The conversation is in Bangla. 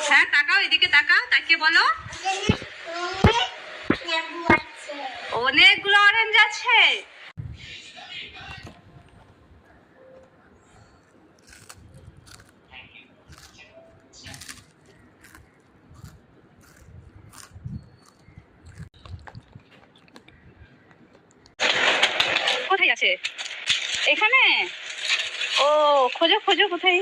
হ্যাঁ তাকাও, এদিকে তাকাও, তাকিয়ে বলো। অনেকগুলো অরেঞ্জ আছে। কোথায় আছে? এখানে? ও খোঁজো খোঁজো, কোথায়?